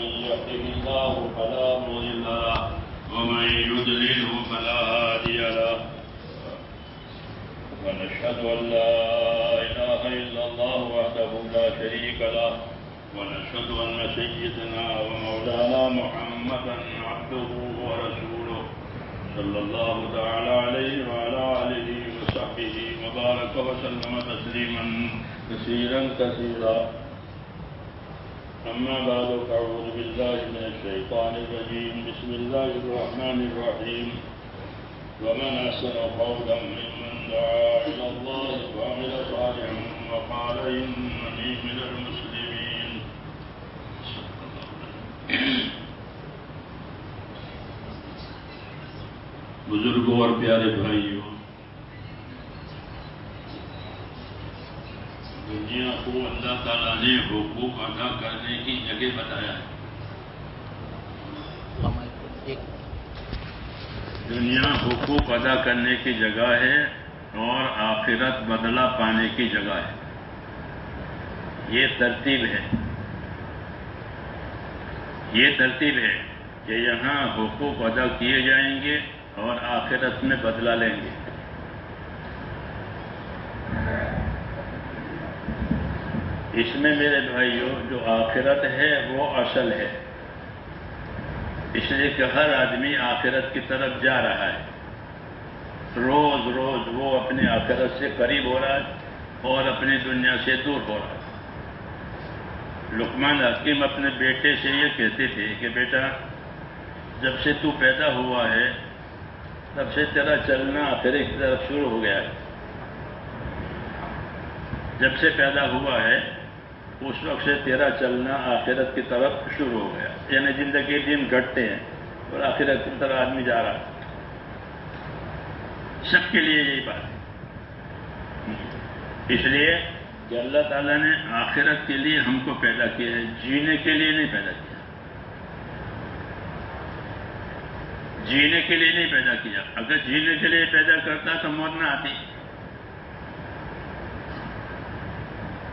من يهده الله فلا مضل له ومن يضلله فلا هادي له ونشهد أن لا إله إلا الله وحده لا شريك له ونشهد أن سيدنا ومولانا محمدا عبده ورسوله صلى الله تعالى عليه وعلى آله وصحبه وبارك وسلم تسليما كثيرا كثيرا أما بعد فأعوذ بالله من الشيطان الرجيم بسم الله الرحمن الرحيم ومن أحسن قولا ممن دعا إلى الله وعمل صالحا وقال إنني من المسلمين. بزرگوں اور پیارے بھائیوں، دنیا کو اللہ تعالیٰ نے حقوق ادا کرنے کی جگہ بتایا ہے. دنیا حقوق ادا کرنے کی جگہ ہے اور آخرت بدلہ پانے کی جگہ ہے. یہ ترتیب ہے کہ یہاں حقوق ادا کیے جائیں گے اور آخرت میں بدلہ لیں گے. اس میں میرے بھائیوں جو آخرت ہے وہ اصل ہے، اس لیے کہ ہر آدمی آخرت کی طرف جا رہا ہے. روز روز وہ اپنے آخرت سے قریب ہو رہا ہے اور اپنی دنیا سے دور ہو رہا ہے. لقمان حکیم اپنے بیٹے سے یہ کہتے تھے کہ بیٹا، جب سے تو پیدا ہوا ہے تب سے تیرا چلنا آخرت کی طرف شروع ہو گیا ہے. جب سے پیدا ہوا ہے اس وقت سے تیرا چلنا آخرت کی طرف شروع ہو گیا. یعنی زندگی دن گھٹتے ہیں اور آخرت کی طرف آدمی جا رہا ہے. سب کے لیے یہی بات ہے. اس لیے کہ اللہ تعالیٰ نے آخرت کے لیے ہم کو پیدا کیا ہے، جینے کے لیے نہیں پیدا کیا. جینے کے لیے نہیں پیدا کیا. اگر جینے کے لیے پیدا کرتا تو موت نہ آتی.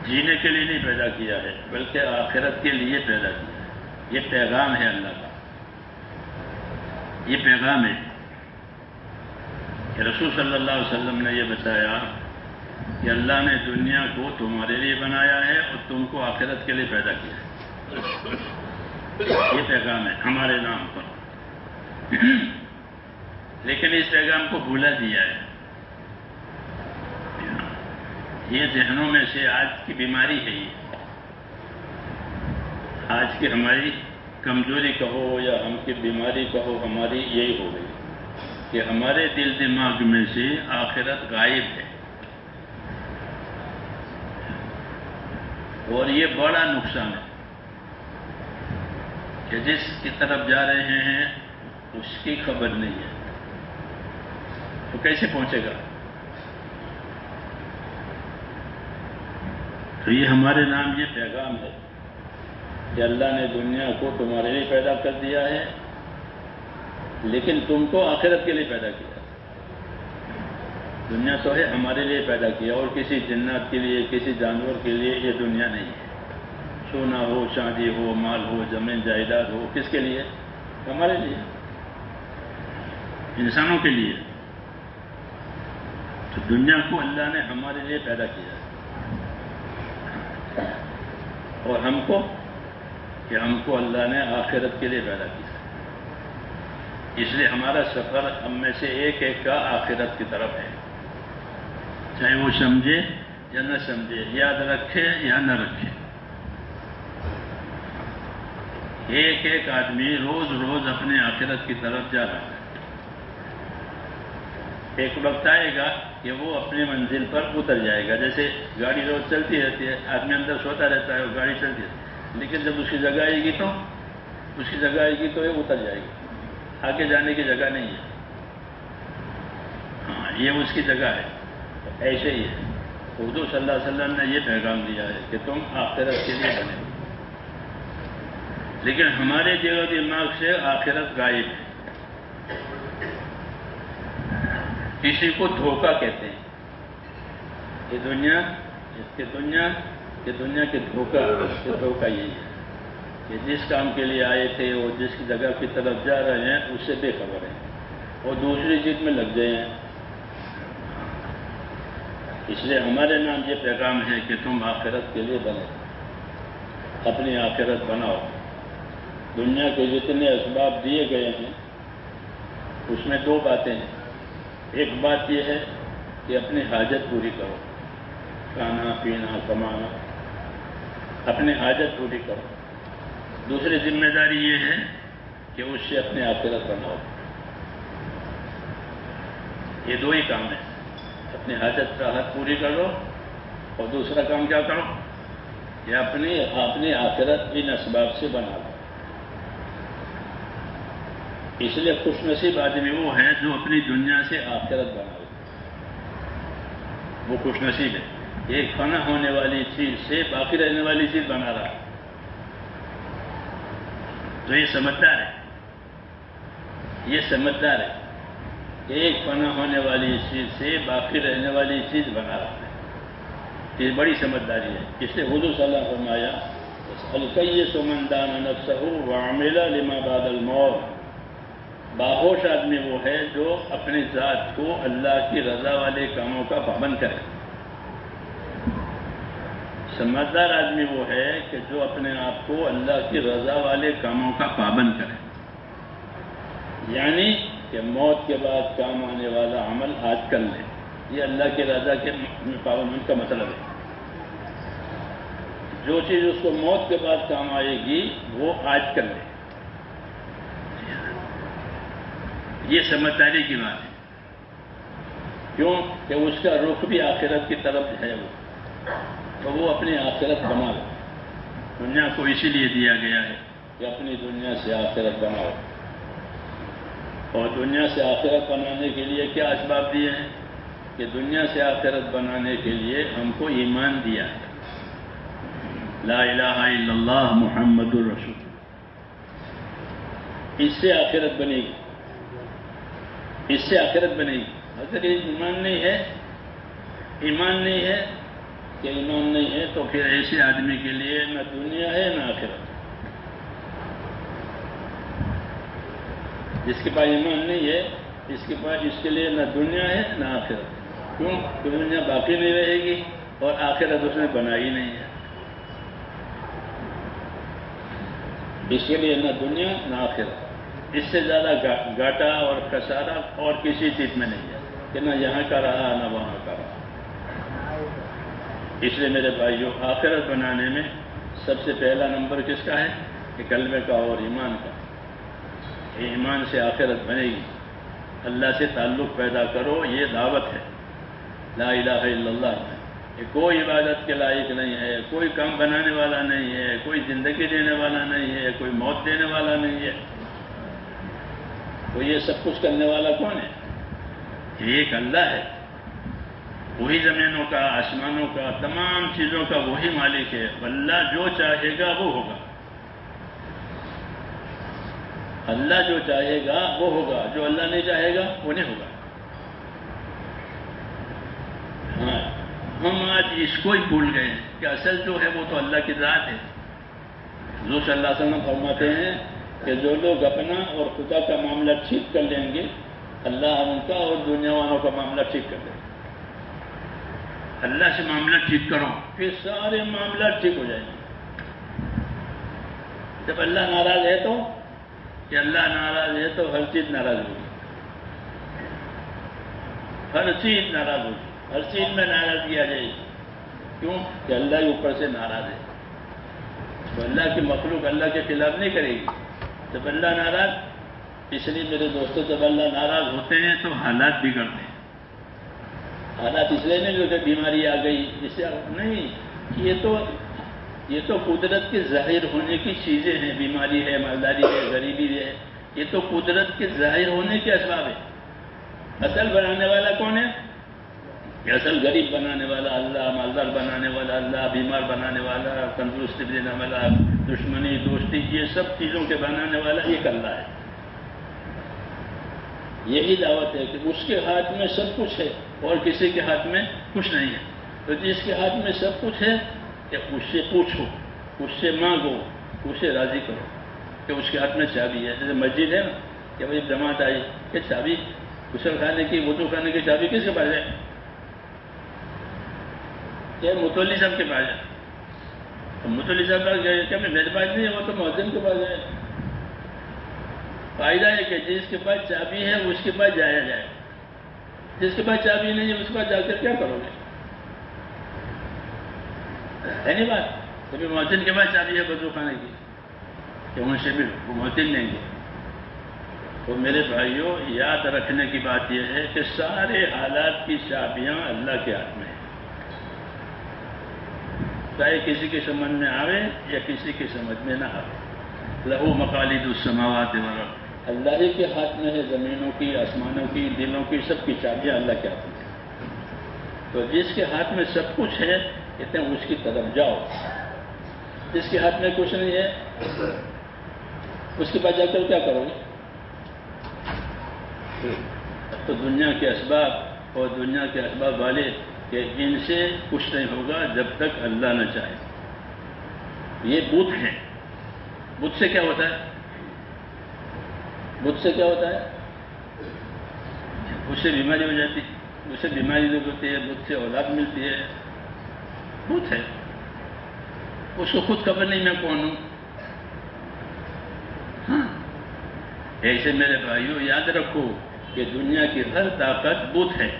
جینے کے لیے نہیں پیدا کیا ہے بلکہ آخرت کے لیے پیدا کیا ہے. یہ پیغام ہے اللہ کا. یہ پیغام ہے کہ رسول صلی اللہ علیہ وسلم نے یہ بتایا کہ اللہ نے دنیا کو تمہارے لیے بنایا ہے اور تم کو آخرت کے لیے پیدا کیا ہے. یہ پیغام ہے ہمارے نام پر. لیکن اس پیغام کو بھولا دیا ہے. یہ ذہنوں میں سے آج کی بیماری ہے. یہ آج کی ہماری کمزوری کہو یا ہم کی بیماری کہو، ہماری یہی ہو گئی کہ ہمارے دل دماغ میں سے آخرت غائب ہے. اور یہ بڑا نقصان ہے کہ جس کی طرف جا رہے ہیں اس کی خبر نہیں ہے تو کیسے پہنچے گا؟ تو یہ ہمارے نام یہ پیغام ہے کہ اللہ نے دنیا کو تمہارے لیے پیدا کر دیا ہے لیکن تم کو آخرت کے لیے پیدا کیا. دنیا تو ہے ہمارے لیے پیدا کیا اور کسی جنات کے لیے کسی جانور کے لیے یہ دنیا نہیں ہے. سونا ہو، چاندی ہو، مال ہو، زمین جائیداد ہو، کس کے لیے؟ ہمارے لیے، انسانوں کے لیے. تو دنیا کو اللہ نے ہمارے لیے پیدا کیا اور ہم کو اللہ نے آخرت کے لیے پیدا کیا. اس لیے ہمارا سفر ہم میں سے ایک ایک کا آخرت کی طرف ہے. چاہے وہ سمجھے یا نہ سمجھے، یاد رکھے یا نہ رکھے. ایک ایک آدمی روز روز اپنے آخرت کی طرف جا رہا ہے. ایک وقت آئے گا کہ وہ اپنی منزل پر اتر جائے گا. جیسے گاڑی روز چلتی رہتی ہے، آدمی اندر سوتا رہتا ہے اور گاڑی چلتی رہتی ہے، لیکن جب اس کی جگہ آئے گی تو یہ اتر جائے گی. آگے جانے کی جگہ نہیں ہے. ہاں، یہ اس کی جگہ ہے. ایسے ہی ہے. حضور صلی اللہ علیہ وسلم نے یہ پیغام دیا ہے کہ تم آخرت کے لیے بنے ہو، لیکن ہمارے دل و دماغ سے آخرت غائب ہے. کسی کو دھوکہ کہتے ہیں. یہ دنیا کے دھوکہ یہی ہے. کہ جس کام کے لیے آئے تھے اور جس کی جگہ کی طرف جا رہے ہیں اس سے بے خبر ہیں اور دوسری چیز میں لگ گئے ہیں۔ اس لیے ہمارے نام یہ پیغام ہے کہ تم آخرت کے لیے بنو، اپنی آخرت بناؤ۔ دنیا کے جتنے اسباب دیے گئے ہیں اس میں دو باتیں ہیں۔ ایک بات یہ ہے کہ اپنی حاجت پوری کرو، کھانا پینا کمانا، اپنی حاجت پوری کرو۔ دوسری ذمہ داری یہ ہے کہ اس سے اپنی آخرت بناؤ۔ یہ دو ہی کام ہیں، اپنی حاجت راحت پوری کرو اور دوسرا کام کیا کرو کہ اپنی آخرت ان اسباب سے بنا لو۔ اس لیے خوش نصیب آدمی وہ ہے جو اپنی دنیا سے آخرت بنا لے، وہ خوش نصیب ہے۔ ایک فنا ہونے والی چیز سے باقی رہنے والی چیز بنا رہا ہے تو یہ سمجھدار ہے، یہ سمجھدار ہے کہ ایک فنا ہونے والی چیز سے باقی رہنے والی چیز بنا رہا ہے۔ یہ بڑی سمجھداری ہے۔ اس لیے حضور صلی اللہ علیہ وسلم فرمایا الکیس من دان نفسہ وعمل لما بعد الموت، باہوش آدمی وہ ہے جو اپنی ذات کو اللہ کی رضا والے کاموں کا پابند کرے۔ سمجھدار آدمی وہ ہے کہ جو اپنے آپ کو اللہ کی رضا والے کاموں کا پابند کرے، یعنی کہ موت کے بعد کام آنے والا عمل آج کر لے۔ یہ اللہ کی رضا کے پابند کا مطلب ہے۔ جو چیز اس کو موت کے بعد کام آئے گی وہ آج کر لے۔ یہ سمجھداری کی بات ہے، کیوں کہ اس کا رخ بھی آخرت کی طرف ہے، تو وہ اپنی آخرت بنا لے۔ دنیا کو اسی لیے دیا گیا ہے کہ اپنی دنیا سے آخرت بناؤ، اور دنیا سے آخرت بنانے کے لیے کیا اسباب دیے ہیں کہ دنیا سے آخرت بنانے کے لیے ہم کو ایمان دیا ہے، لا الہ الا اللہ محمد الرسول، اس سے آخرت بنے گی، اس سے آخرت بنے گی۔ اگر ایمان نہیں ہے، ایمان نہیں ہے کہ ایمان نہیں ہے تو پھر ایسے آدمی کے لیے نہ دنیا ہے نہ آخرت۔ جس کے پاس ایمان نہیں ہے اس کے لیے نہ دنیا ہے نہ آخرت، کیوں کہ دنیا باقی نہیں رہے گی اور آخرت اس نے بنائی نہیں ہے۔ اس کے لیے نہ دنیا نہ آخرت۔ اس سے زیادہ گاٹا اور خسارہ اور کسی چیز میں نہیں ہے کہ نہ یہاں کا رہا نہ وہاں کا رہا۔ اس لیے میرے بھائیوں، آخرت بنانے میں سب سے پہلا نمبر کس کا ہے کہ کلمے کا اور ایمان کا۔ ایمان سے آخرت بنے گی، اللہ سے تعلق پیدا کرو، یہ دعوت ہے لا الہ الا اللہ۔ کہ کوئی عبادت کے لائق نہیں ہے، کوئی کام بنانے والا نہیں ہے، کوئی زندگی دینے والا نہیں ہے، کوئی موت دینے والا نہیں ہے، تو یہ سب کچھ کرنے والا کون ہے؟ ایک اللہ ہے، وہی زمینوں کا آسمانوں کا تمام چیزوں کا وہی مالک ہے۔ اللہ جو چاہے گا وہ ہوگا، اللہ جو چاہے گا وہ ہوگا، جو اللہ نہیں چاہے گا وہ نہیں ہوگا۔ ہاں، ہم آج اس کو ہی بھول گئے کہ اصل جو ہے وہ تو اللہ کی ذات ہے۔ حضور صلی اللہ علیہ وسلم فرماتے ہیں کہ جو لوگ اپنا اور خدا کا معاملہ ٹھیک کر لیں گے، اللہ ان کا اور دنیا والوں کا معاملہ ٹھیک کر دے گا۔ اللہ سے معاملہ ٹھیک کرو، پھر سارے معاملات ٹھیک ہو جائیں گے۔ جب اللہ ناراض ہے تو کہ اللہ ناراض ہے تو ہر چیز ناراض ہوگی، ہر چیز ناراض ہوگی، ہر چیز میں ناراضگی آ جائے گی۔ کیوں کہ اللہ کے اوپر سے ناراض ہے، تو اللہ کی مخلوق اللہ کے خلاف نہیں کرے گی۔ جب اللہ ناراض، اس لیے میرے دوستوں جب اللہ ناراض ہوتے ہیں تو حالات بگڑتے ہیں۔ حالات اس لیے نہیں جو کہ بیماری آ گئی، اس سے نہیں، یہ تو قدرت کے ظاہر ہونے کی چیزیں ہیں۔ بیماری ہے، مالداری ہے، غریبی ہے، یہ تو قدرت کے ظاہر ہونے کے اسباب ہے۔ اصل بنانے والا کون ہے؟ کہ اصل غریب بنانے والا اللہ، مالدار بنانے والا اللہ، بیمار بنانے والا، تندرستی دینے والا، دشمنی دوستی، یہ سب چیزوں کے بنانے والا ایک اللہ ہے۔ یہی دعوت ہے کہ اس کے ہاتھ میں سب کچھ ہے اور کسی کے ہاتھ میں کچھ نہیں ہے۔ تو جس کے ہاتھ میں سب کچھ ہے کہ اس سے پوچھو، اس سے مانگو، اسے راضی کرو کہ اس کے ہاتھ میں چابی ہے. جیسے مسجد ہے نا کہ بھائی جماعت آئی کہ چابی غسل خانے کی وضو خانے کی چابی کس کے پاس ہے؟ کیا متولی صاحب کے پاس ہے؟ تو متولی صاحب کا کیا میرے پاس نہیں ہے، وہ تو مؤذن کے پاس ہے. فائدہ ہے کہ جس کے پاس چابی ہے اس کے پاس جایا جائے، جس کے پاس چابی نہیں ہے اس کے پاس جا کر کیا کرو گے؟ ہے نہیں بات؟ کبھی مؤذن کے پاس چابی ہے وضو خانے کی کہ ان سے بھی وہ مؤذن لیں گے. تو میرے بھائیوں یاد رکھنے کی بات یہ ہے کہ سارے حالات کی چابیاں اللہ کے ہاتھ میں ہیں، چاہے کسی کی سمجھ میں آوے یا کسی کی سمجھ میں نہ آوے. لہو مقالید السماوات والارض، اللہ ہی کے ہاتھ میں ہے زمینوں کی، آسمانوں کی، دلوں کی، سب کی چابیاں اللہ کے ہاتھ میں ہیں. تو جس کے ہاتھ میں سب کچھ ہے کہتے ہیں اس کی طرف جاؤ. جس کے ہاتھ میں کچھ نہیں ہے اس کے پاس جا کر کیا کرو گے؟ تو دنیا کے اسباب اور دنیا کے اسباب والے کہ ان سے کچھ نہیں ہوگا جب تک اللہ نہ چاہے. یہ بت ہے. بت سے کیا ہوتا ہے؟ بت سے کیا ہوتا ہے؟ اس سے بیماری ہو جاتی، اس سے بیماری دور ہوتی ہے، بت سے اولاد ملتی ہے. بت ہے، اس کو خود خبر نہیں میں کون ہوں. ہاں ایسے میرے بھائیوں یاد رکھو کہ دنیا کی ہر طاقت بت ہے.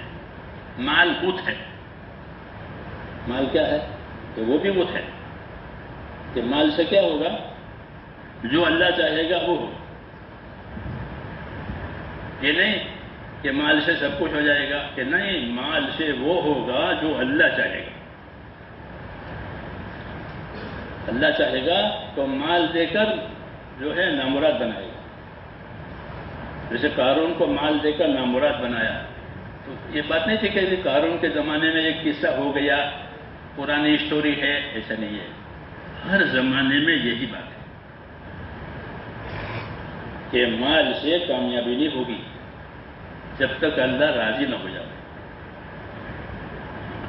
مال بت ہے. مال کیا ہے؟ کہ وہ بھی بت ہے. کہ مال سے کیا ہوگا؟ جو اللہ چاہے گا وہ ہو. یہ نہیں کہ مال سے سب کچھ ہو جائے گا، کہ نہیں، مال سے وہ ہوگا جو اللہ چاہے گا. اللہ چاہے گا تو مال دے کر جو ہے نامراد بنائے گا. جیسے قارون کو مال دے کر نامراد بنایا، تو یہ بات نہیں تھی کہ قارون کے زمانے میں ایک قصہ ہو گیا، پرانی اسٹوری ہے، ایسا نہیں ہے. ہر زمانے میں یہی بات ہے کہ مال سے کامیابی نہیں ہوگی جب تک اللہ راضی نہ ہو جائے.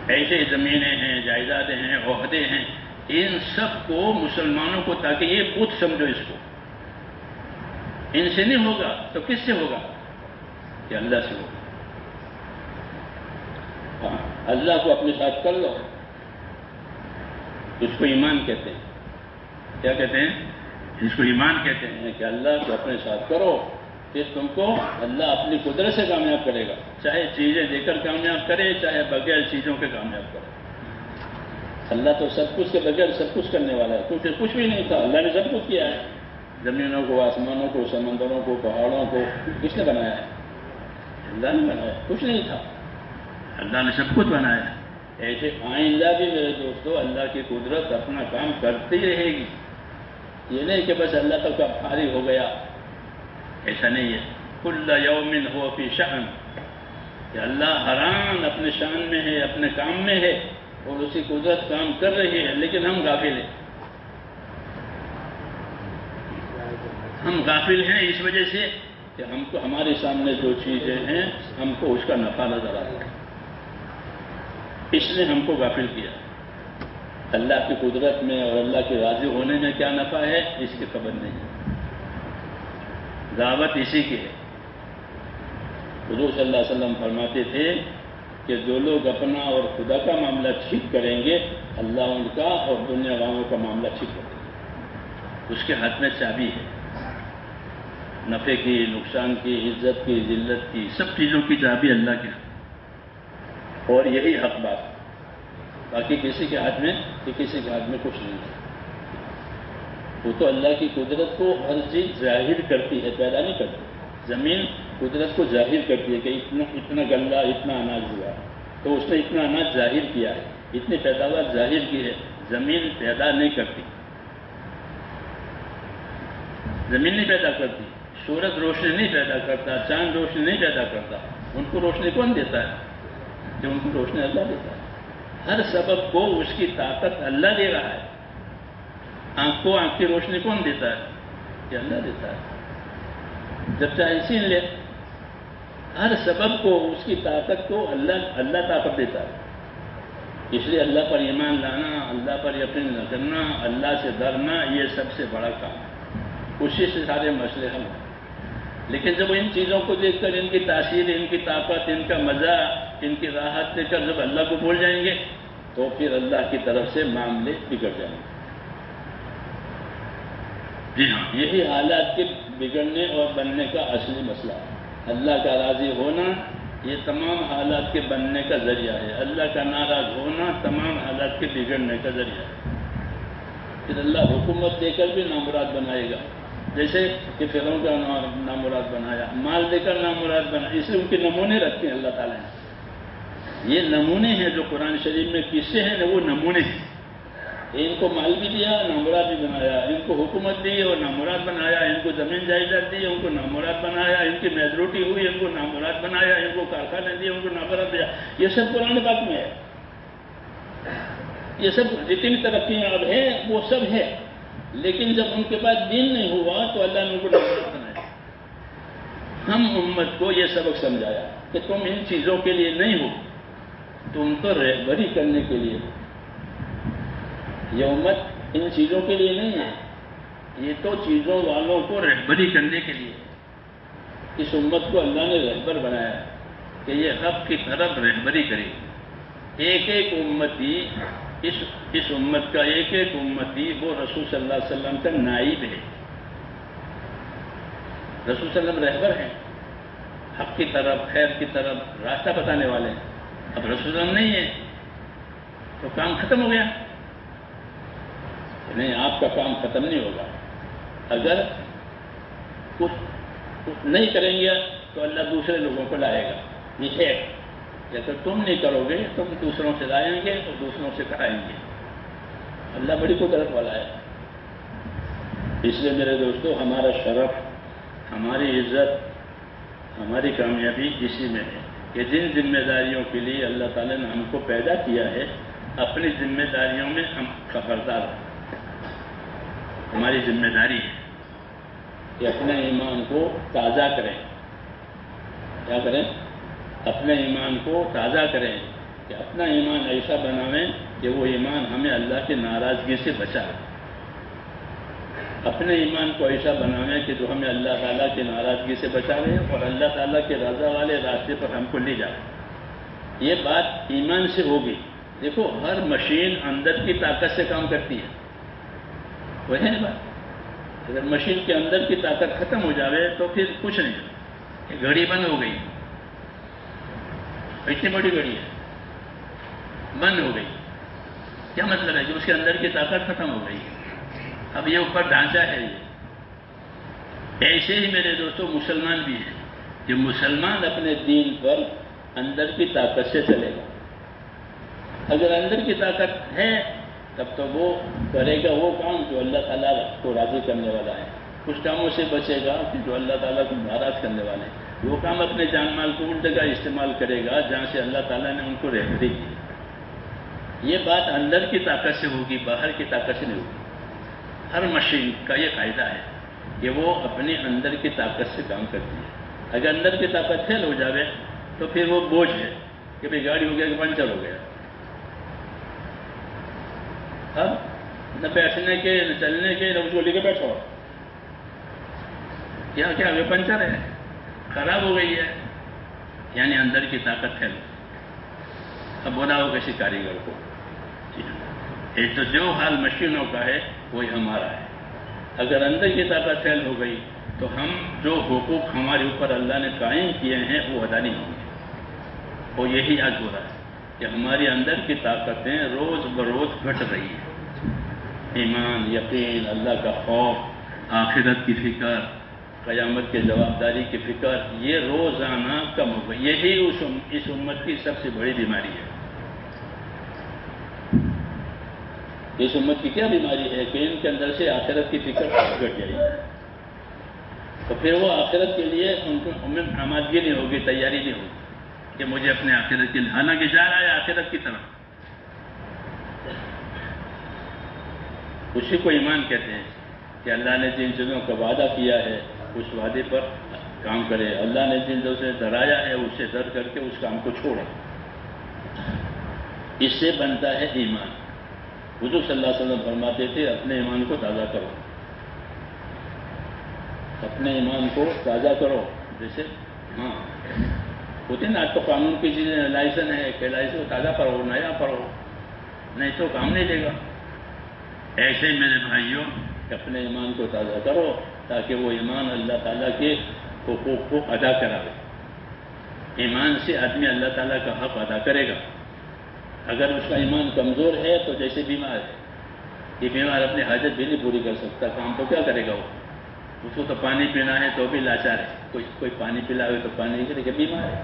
ایسے زمینیں ہیں، جائیدادیں ہیں، عہدے ہیں، ان سب کو مسلمانوں کو، تاکہ یہ بت سمجھو اس کو، ان سے نہیں ہوگا تو کس سے ہوگا؟ کہ اللہ سے ہوگا. ہاں اللہ کو اپنے ساتھ کر لو، اس کو ایمان کہتے ہیں. کیا کہتے ہیں؟ اس کو ایمان کہتے ہیں کہ اللہ کو اپنے ساتھ کرو، پھر تم کو اللہ اپنی قدرت سے کامیاب کرے گا. چاہے چیزیں دے کر کامیاب کرے، چاہے بغیر چیزوں کے کامیاب کرے. اللہ تو سب کچھ کے بغیر سب کچھ کرنے والا ہے. کچھ بھی نہیں تھا، اللہ نے سب کچھ کیا ہے. زمینوں کو، آسمانوں کو، سمندروں کو، پہاڑوں کو کس نے بنایا ہے؟ اللہ نے بنایا. کچھ نہیں تھا، اللہ نے سب کچھ بنایا. ایسے آئندہ بھی میرے دوستو اللہ کی قدرت اپنا کام کرتی رہے گی. یہ نہیں کہ بس اللہ تک فارغ ہو گیا، ایسا نہیں ہے. کل یوم ہو فی شأن، کہ اللہ ہر آن اپنے شان میں ہے، اپنے کام میں ہے، اور اسی قدرت کام کر رہی ہے. لیکن ہم غافل ہیں. ہم غافل ہیں اس وجہ سے کہ ہم کو ہمارے سامنے جو چیزیں ہیں ہم کو اس کا نفع نظر آتا ہے، اس نے ہم کو غافل کیا. اللہ کی قدرت میں اور اللہ کے راضی ہونے میں کیا نفع ہے اس کی خبر نہیں ہے. دعوت اسی کی ہے. حضور صلی اللہ علیہ وسلم فرماتے تھے کہ جو لوگ اپنا اور خدا کا معاملہ ٹھیک کریں گے، اللہ ان کا اور دنیا والوں کا معاملہ ٹھیک کرے گا. اس کے ہاتھ میں چابی ہے، نفع کی، نقصان کی، عزت کی، ذلت کی، سب چیزوں کی چابی اللہ کے ہاتھ. اور یہی حق بات. باقی کسی کے ہاتھ میں کہ کسی کے ہاتھ میں کچھ نہیں ہے. وہ تو اللہ کی قدرت کو ہر چیز ظاہر کرتی ہے، پیدا نہیں کرتی. زمین قدرت کو ظاہر کرتی ہے کہ اتنا غلہ، اتنا اناج ہوا، تو اس نے اتنا اناج ظاہر کیا ہے، اتنی پیداوار ظاہر کی ہے. زمین پیدا نہیں کرتی، زمین نہیں پیدا کرتی. سورج روشنی نہیں پیدا کرتا، چاند روشنی نہیں پیدا کرتا. ان کو روشنی کون دیتا ہے؟ کہ ان کو روشنی اللہ دیتا ہے. ہر سبب کو اس کی طاقت اللہ دے رہا ہے. آنکھ کو آنکھ کی روشنی کون دیتا ہے؟ کہ اللہ دیتا ہے. جب چاہے چھین لے. ہر سبب کو، اس کی طاقت کو اللہ طاقت دیتا ہے. اس لیے اللہ پر ایمان لانا، اللہ پر یقین کرنا، اللہ سے ڈرنا، یہ سب سے بڑا کام ہے، اسی سے سارے مسئلے حل ہیں۔ لیکن جب ان چیزوں کو دیکھ کر، ان کی تاثیر، ان کی طاقت، ان کا مزہ، ان کی راحت دیکھ کر جب اللہ کو بھول جائیں گے تو پھر اللہ کی طرف سے معاملے بگڑ جائیں گے۔ جی ہاں، یہی حالات کے بگڑنے اور بننے کا اصلی مسئلہ ہے۔ اللہ کا راضی ہونا یہ تمام حالات کے بننے کا ذریعہ ہے، اللہ کا ناراض ہونا تمام حالات کے بگڑنے کا ذریعہ ہے۔ پھر اللہ حکومت دے کر بھی نامراد بنائے گا، جیسے کہ فرعون کا نامراد بنایا، مال دے کر نامراد بنایا، اس لیے ان کے نمونے رکھتے ہیں اللہ تعالیٰ نے۔ یہ نمونے ہیں جو قرآن شریف میں قصے ہیں نا، وہ نمونے ہیں۔ ان کو مال بھی دیا، نامراد بھی بنایا، ان کو حکومت دی اور نامراد بنایا، ان کو زمین جائیداد دی، ان کو نامراد بنایا، ان کی میجورٹی ہوئی، ان کو نامراد بنایا، ان کو کارخانے دیے، ان کو نامراد دیا۔ یہ سب قرآن پاک میں ہے۔ یہ سب جتنی ترقیاں اب ہیں وہ سب ہے، لیکن جب ان کے پاس دین نہیں ہوا تو اللہ نے ان کو نامراد بنایا۔ ہم امت کو یہ سبق سمجھایا کہ تم ان چیزوں کے لیے نہیں ہو، تم تو رہبری کرنے کے لیے ہو۔ یہ امت ان چیزوں کے لیے نہیں ہے، یہ تو چیزوں والوں کو رہبری کرنے کے لیے۔ اس امت کو اللہ نے رہبر بنایا ہے کہ یہ حق کی طرف رہبری کرے۔ ایک ایک امتی، اس امت کا ایک ایک امتی وہ رسول صلی اللہ علیہ وسلم کا نائب ہے۔ رسول صلی اللہ علیہ وسلم رہبر ہیں، حق کی طرف، خیر کی طرف راستہ بتانے والے ہیں۔ اب رسول صلی اللہ علیہ وسلم نہیں ہے تو کام ختم ہو گیا؟ نہیں، آپ کا کام ختم نہیں ہوگا۔ اگر کچھ نہیں کریں گے تو اللہ دوسرے لوگوں کو لائے گا، یہ ہے۔ اگر تم نہیں کرو گے تم دوسروں سے لائیں گے اور دوسروں سے کرائیں گے۔ اللہ بڑی قدرت والا ہے۔ اس لیے میرے دوستو، ہمارا شرف، ہماری عزت، ہماری کامیابی اسی میں ہے کہ جن ذمہ داریوں کے لیے اللہ تعالیٰ نے ہم کو پیدا کیا ہے، اپنی ذمہ داریوں میں ہم خبردار ہیں۔ ہماری ذمہ داری ہے کہ اپنے ایمان کو تازہ کریں۔ کیا کریں؟ اپنے ایمان کو تازہ کریں، کہ اپنا ایمان ایسا بنائیں کہ وہ ایمان ہمیں اللہ کی ناراضگی سے بچائے۔ اپنے ایمان کو ایسا بنائیں کہ جو ہمیں اللہ تعالیٰ کی ناراضگی سے بچائے اور اللہ تعالیٰ کے رضا والے راستے پر ہم کو لے جائے۔ یہ بات ایمان سے ہوگی۔ دیکھو، ہر مشین اندر کی طاقت سے کام کرتی ہے، وہ ہے بات۔ اگر مشین کے اندر کی طاقت ختم ہو جاوے تو پھر کچھ نہیں، گھڑی بند ہو گئی، اتنی بڑی گھڑی ہے، بند ہو گئی۔ کیا مطلب ہے کہ اس کے اندر کی طاقت ختم ہو گئی۔ اب یہ اوپر ڈھانچہ ہے۔ یہ ایسے ہی میرے دوستوں مسلمان بھی ہیں کہ مسلمان اپنے دین پر اندر کی طاقت سے چلے گا۔ اگر اندر کی طاقت ہے تب تو وہ کرے گا وہ کام جو اللہ تعالیٰ کو راضی کرنے والا ہے، کچھ کاموں سے بچے گا کہ جو اللہ تعالیٰ کو ناراض کرنے والے ہیں۔ وہ کام اپنے جان مال کو ان جگہ استعمال کرے گا جہاں سے اللہ تعالیٰ نے ان کو رہبری کی۔ یہ بات اندر کی طاقت سے ہوگی، باہر کی طاقت سے نہیں ہوگی۔ ہر مشین کا یہ قاعدہ ہے کہ وہ اپنے اندر کی طاقت سے کام کرتی ہے۔ اگر اندر کی طاقت فیل ہو جاوے تو پھر وہ بوجھ ہے کہ بھئی گاڑی ہو گیا کہ پنچر ہو گیا۔ اب نہ بیٹھنے کے، نہ چلنے کے، نہ اس کو لے کے بیٹھو، کیا وہ پنچر ہے، خراب ہو گئی ہے، یعنی اندر کی طاقت پھیل۔ اب بولا ہو کسی کاریگر کو، ایک تو جو حال مشینوں کا ہے وہی ہمارا ہے۔ اگر اندر کی طاقت پھیل ہو گئی تو ہم جو حقوق ہمارے اوپر اللہ نے قائم کیے ہیں وہ ادا نہیں ہوں گے۔ اور یہی آج ہو رہا ہے کہ ہماری اندر کی طاقتیں روز بروز گھٹ رہی ہیں۔ ایمان، یقین، اللہ کا خوف، آخرت کی فکر، قیامت کی جوابداری کی فکر، یہ روزانہ کم ہو گئی۔ یہی اس امت کی سب سے بڑی بیماری ہے۔ اس امت کی کیا بیماری ہے کہ ان کے اندر سے آخرت کی فکر گھٹ جائے گی، تو پھر وہ آخرت کے لیے ان کو آمادگی نہیں ہوگی، تیاری نہیں ہوگی کہ مجھے اپنے آخرت کے لیے، حالانکہ جا رہا ہے آخرت کی طرف۔ اسی کو ایمان کہتے ہیں کہ اللہ نے جن چیزوں کا وعدہ کیا ہے اس وعدے پر کام کرے، اللہ نے جن چیزوں سے ڈرایا ہے اس سے ڈر کر کے اس کام کو چھوڑے۔ اس سے بنتا ہے ایمان. حضور صلی اللہ علیہ وسلم فرماتے تھے اپنے ایمان کو تازہ کرو، اپنے ایمان کو تازہ کرو. جیسے ہاں ہوتے نا آج تو قانون کی چیزیں، لائسنس ہے کہ لائسنس تازہ کرو، نیا کرو، نہیں تو کام نہیں دے گا. ایسے ہی میرے بھائیوں اپنے ایمان کو تازہ کرو تاکہ وہ ایمان اللہ تعالیٰ کے حقوق کو ادا کرائے. ایمان سے آدمی اللہ تعالیٰ کا حق ادا کرے گا. اگر اس کا ایمان کمزور ہے تو جیسے بیمار ہے، یہ بیمار اپنی حاجت بھی نہیں پوری کر سکتا، کام تو کیا کرے گا وہ؟ اس کو تو پانی پینا ہے تو بھی لاچار ہے، کوئی پانی پلاوے تو پانی نہیں کرے گا، بیمار ہے.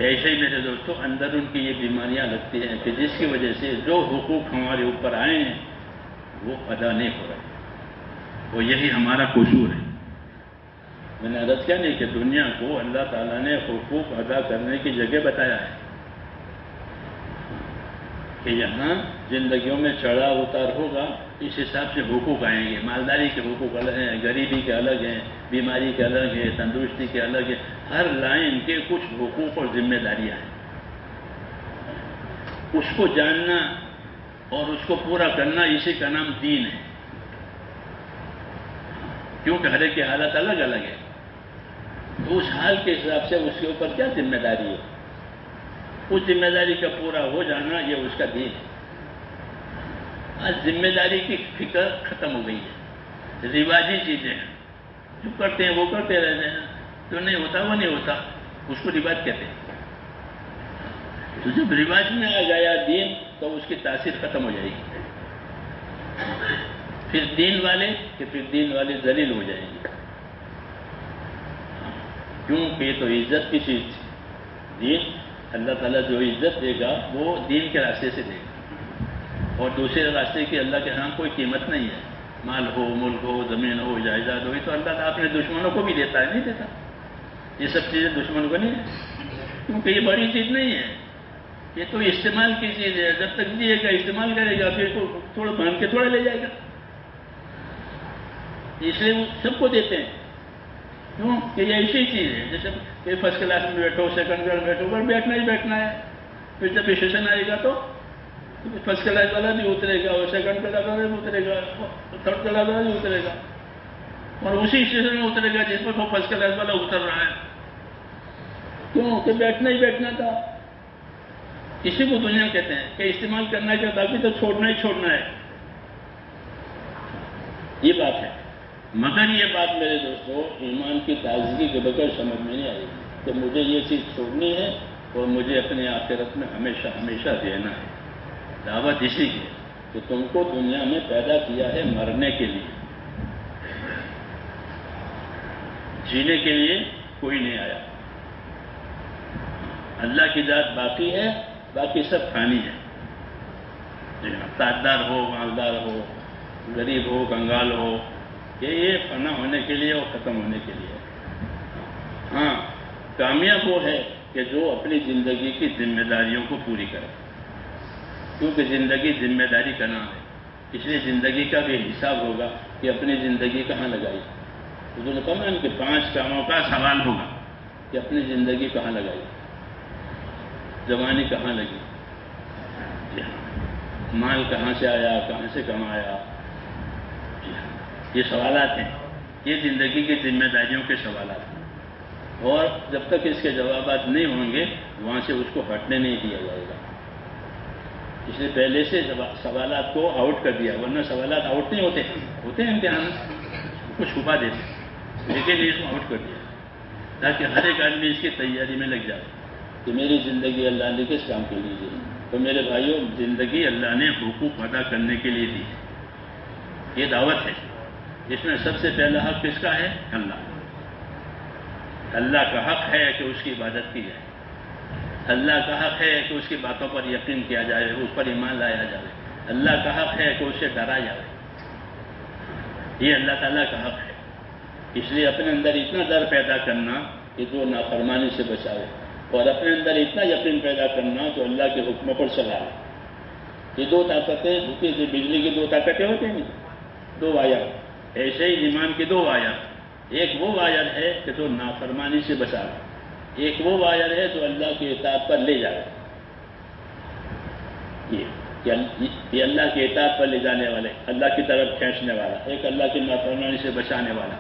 ایسے ہی میرے دوستوں اندر ان کی یہ بیماریاں لگتی ہیں کہ جس کی وجہ سے جو حقوق ہمارے اوپر آئے ہیں وہ ادا نہیں ہو رہے. وہ یہی ہمارا قصور ہے. میں نے عرض کیا نہیں کہ دنیا کو اللہ تعالیٰ نے حقوق ادا کرنے کی جگہ بتایا ہے کہ یہاں زندگیوں میں چڑھاؤ اتار ہوگا، اس حساب سے حقوق آئیں گے. مالداری کے حقوق الگ ہیں، غریبی کے الگ ہیں، بیماری کے الگ ہیں، تندرستی کے الگ ہیں. ہر لائن کے کچھ حقوق اور ذمہ داریاں ہیں. اس کو جاننا اور اس کو پورا کرنا، اسی کا نام دین ہے. کیونکہ ہر ایک کی حالت الگ الگ ہے، تو اس حال کے حساب سے اس کے اوپر کیا ذمہ داری ہے، اس ذمہ داری کا پورا ہو جانا یہ اس کا دین ہے. آج ذمہ داری کی فکر ختم ہو گئی ہے. رواجی چیزیں ہیں، جو کرتے ہیں وہ کرتے رہتے ہیں، جو نہیں ہوتا وہ نہیں ہوتا، اس کو رواج کہتے ہیں. تو جب رواج میں آ گیا دین تو اس کی تاثیر ختم ہو جائے گی. پھر دین والے ذلیل ہو جائیں گے. کیونکہ یہ تو عزت کی چیز تھی. دین اللہ تعالیٰ جو عزت دے گا وہ دین کے راستے سے دے گا، اور دوسرے راستے کی اللہ کے ہاں کوئی قیمت نہیں ہے. مال ہو، ملک ہو، زمین ہو، جائیداد ہو، یہ تو اللہ تعالیٰ اپنے دشمنوں کو بھی دیتا ہے، نہیں دیتا. یہ سب چیزیں دشمن کو نہیں ہے، کیونکہ یہ بڑی چیز نہیں ہے. یہ تو استعمال کی چیز ہے. جب تک جیے گا استعمال کرے گا، پھر کو تھوڑا باندھ کے تھوڑا لے جائے گا. اس لیے وہ سب کو دیتے ہیں. کیوں کہ یہ ایسی چیز ہے جیسے کہ فرسٹ کلاس میں بیٹھو، سیکنڈ کلاس میں بیٹھو، پر بیٹھنا ہی بیٹھنا ہے. پھر جب اسٹیشن آئے گا تو فرسٹ کلاس والا بھی اترے گا، اور سیکنڈ کلاس والا بھی اترے گا، تھرڈ کلاس والا بھی اترے گا، اور اسی اسٹیشن میں اترے گا جس پر وہ فرسٹ کلاس والا اتر رہا ہے. کیوں کہ بیٹھنا ہی بیٹھنا تھا. اسی کو دنیا کہتے ہیں کہ استعمال کرنا ہے، باقی تو چھوڑنا ہی چھوڑنا ہے. یہ بات ہے. مگر یہ بات میرے دوستوں ایمان کی تازگی کے بغیر سمجھ میں نہیں آئی کہ مجھے یہ چیز چھوڑنی ہے اور مجھے اپنے آخرت میں ہمیشہ ہمیشہ دینا ہے. دعوت اسی کی کہ تم کو دنیا میں پیدا کیا ہے مرنے کے لیے، جینے کے لیے کوئی نہیں آیا. اللہ کی ذات باقی ہے، باقی سب فانی ہے. تاجدار ہو، مالدار ہو، غریب ہو، کنگال ہو، یہ فنا ہونے کے لیے اور ختم ہونے کے لیے. ہاں کامیاب وہ ہے کہ جو اپنی زندگی کی ذمہ داریوں کو پوری کرے، کیونکہ زندگی ذمہ داری کا نام ہے. اس لیے زندگی کا بھی حساب ہوگا کہ اپنی زندگی کہاں لگائی. حضور نے کہا کہ 5 کاموں کا سوال ہوگا کہ اپنی زندگی کہاں لگائی، جوانی کہاں لگی، مال کہاں سے آیا، کہاں سے کمایا. یہ سوالات ہیں، یہ زندگی کی ذمہ داریوں کے سوالات ہیں. اور جب تک اس کے جوابات نہیں ہوں گے وہاں سے اس کو ہٹنے نہیں دیا جائے گا. اس لیے پہلے سے سوالات کو آؤٹ کر دیا، ورنہ سوالات آؤٹ نہیں ہوتے ہیں امتحان کو چھپا دیتے، لیکن اس کو آؤٹ کر دیا تاکہ ہر ایک آدمی اس کی تیاری میں لگ جائے کہ میری زندگی اللہ نے کس کام کے لیے دی. تو میرے بھائیوں زندگی اللہ نے حقوق ادا کرنے کے لیے دی. یہ دعوت ہے. اس میں سب سے پہلا حق کس کا ہے؟ اللہ کا حق ہے کہ اس کی عبادت کی جائے. اللہ کا حق ہے کہ اس کی باتوں پر یقین کیا جائے، اس پر ایمان لایا جائے. اللہ کا حق ہے کہ اس سے ڈرا جائے. یہ اللہ تعالیٰ کا حق ہے. اس لیے اپنے اندر اتنا ڈر پیدا کرنا کہ جو نافرمانی سے بچائے، اور اپنے اندر اتنا یقین پیدا کرنا جو اللہ کے حکموں پر چلائے. یہ 2 طاقتیں، جیسے بجلی کی 2 طاقتیں ہوتی ہیں، 2 وائر، ایسے ہی ایمان کی 2 وائر. ایک وہ وائر ہے کہ جو نافرمانی سے بچائے، ایک وہ وائر ہے جو اللہ کی اطاعت پر لے جائے. کہ یہ اللہ کی اطاعت پر لے جانے والے، اللہ کی طرف کھینچنے والا، ایک اللہ کی نافرمانی سے بچانے والا.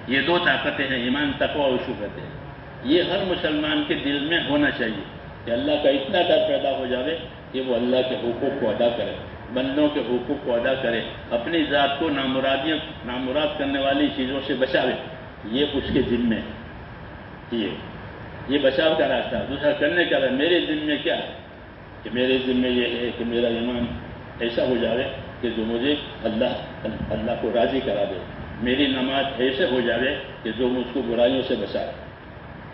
یہ دو طاقتیں ہیں، ایمان، تقوی اور شکر ہے. یہ ہر مسلمان کے دل میں ہونا چاہیے کہ اللہ کا اتنا ڈر پیدا ہو جائے کہ وہ اللہ کے حقوق کو ادا کرے، بندوں کے حقوق کو ادا کرے، اپنی ذات کو نامراد کرنے والی چیزوں سے بچاوے. یہ اس کے ذمے ہے، یہ بچاؤ کا راستہ. دوسرا کرنے کا ہے میرے ذمے کیا ہے کہ میرے ذمے یہ ہے کہ میرا ایمان ایسا ہو جائے کہ جو مجھے اللہ کو راضی کرا دے. میری نماز ایسے ہو جائے کہ جو مجھ کو برائیوں سے بچائے.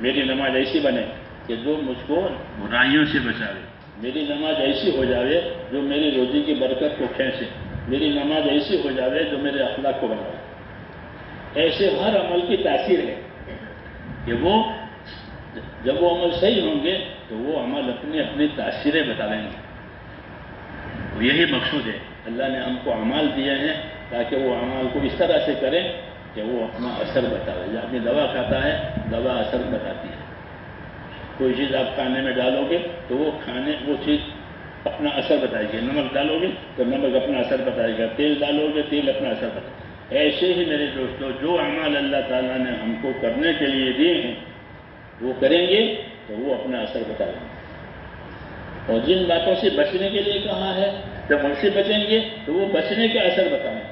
میری نماز ایسی بنے کہ جو مجھ کو برائیوں سے بچائے. میری نماز ایسی ہو جائے جو میری روزی کی برکت کو کھینچے. میری نماز ایسی ہو جائے جو میرے اخلاق کو بنائے. ایسے ہر عمل کی تاثیر ہے کہ وہ جب وہ عمل صحیح ہوں گے تو وہ عمل اپنی تاثیریں بتا دیں گے. یہی مقصود ہے. اللہ نے ہم کو اعمال دیے ہیں تاکہ وہ اعمال کو اس طرح سے کریں کہ وہ اپنا اثر بتائے. جب آدمی دوا کھاتا ہے، دوا اثر بتاتی ہے. کوئی چیز آپ کھانے میں ڈالو گے تو وہ چیز اپنا اثر بتائے گی. نمک ڈالو گے تو نمک اپنا اثر بتائے گا. تیل ڈالو گے، تیل اپنا اثر بتائے گا. ایسے ہی میرے دوستوں، جو اعمال اللہ تعالیٰ نے ہم کو کرنے کے لیے دیے ہیں وہ کریں گے تو وہ اپنا اثر بتائیں گے. اور جن باتوں سے بچنے کے لیے کہا ہے جب ان سے بچیں گے تو وہ بچنے کا اثر بتائیں گے.